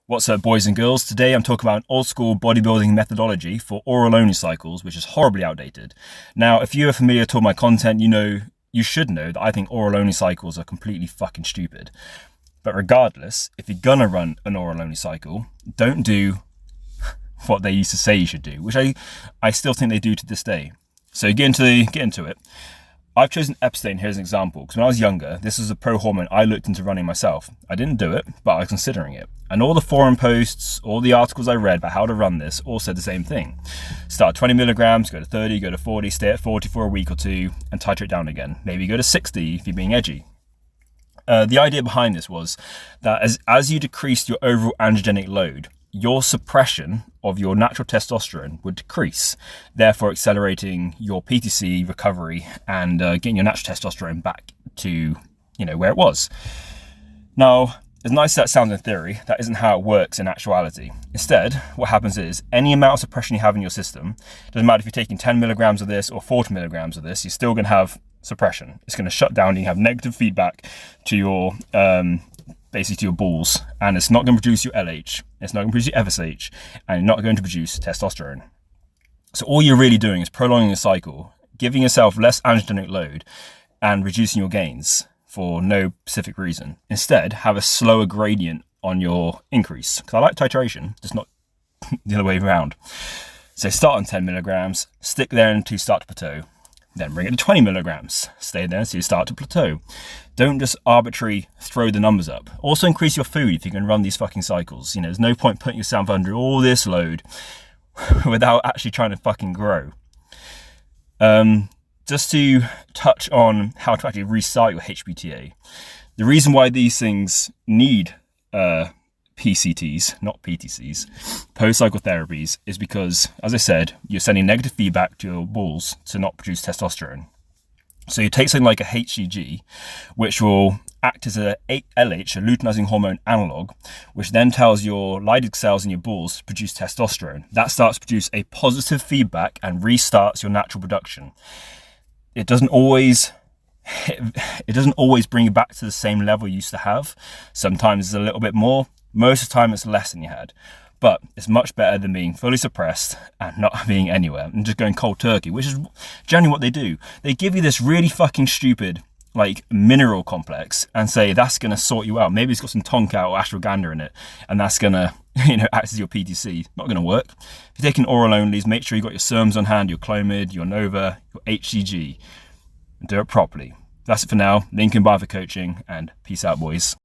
What's up, boys and girls? Today I'm talking about an old school bodybuilding methodology for oral only cycles, which is horribly outdated. Now, if you are familiar to all my content, you should know that I think oral only cycles are completely fucking stupid. But regardless, if you're gonna run an oral only cycle, don't do what they used to say you should do, which I still think they do to this day. So get into it. I've chosen Epstein here as an example because when I was younger, this was a pro hormone I looked into running myself. I didn't do it, but I was considering it. And all the forum posts, all the articles I read about how to run this all said the same thing. Start 20 milligrams, go to 30, go to 40, stay at 40 for a week or two, and titrate down again. Maybe go to 60 if you're being edgy. The idea behind this was that as you decrease your overall androgenic load, your suppression of your natural testosterone would decrease, therefore accelerating your PTC recovery and getting your natural testosterone back to where it was. Now, as nice as that sounds in theory, that isn't how it works in actuality. Instead, what happens is any amount of suppression you have in your system, doesn't matter if you're taking 10 milligrams of this or 40 milligrams of this, you're still going to have suppression. It's going to shut down. You have negative feedback to your basically to your balls, and it's not going to produce your LH, it's not going to produce your FSH, and you're not going to produce testosterone. So all you're really doing is prolonging the cycle, giving yourself less androgenic load, and reducing your gains for no specific reason. Instead, have a slower gradient on your increase, because I like titration, just not the other way around. So start on 10 milligrams, stick there until you start to plateau. Then bring it to 20 milligrams. Stay there until you start to plateau. Don't just arbitrarily throw the numbers up. Also increase your food if you can run these fucking cycles. There's no point putting yourself under all this load without actually trying to fucking grow. Just to touch on how to actually restart your HPTA. The reason why these things need PCTs, not PTCs, post-cycle therapies, is because, as I said, you're sending negative feedback to your balls to not produce testosterone. So you take something like a HCG, which will act as a LH, a luteinizing hormone analog, which then tells your Leydig cells in your balls to produce testosterone. That starts to produce a positive feedback and restarts your natural production. It doesn't always bring you back to the same level you used to have. Sometimes it's a little bit more. Most of the time it's less than you had, but it's much better than being fully suppressed and not being anywhere and just going cold turkey, which is generally what they do. They give you this really fucking stupid mineral complex and say that's going to sort you out. Maybe it's got some tonka or ashwagandha in it and that's going to act as your PTC. Not going to work. If you're taking oral onlys, make sure you got your SERMs on hand, your Clomid, your Nova, your HCG, and do it properly. That's it for now. Link in bio for coaching, and peace out, boys.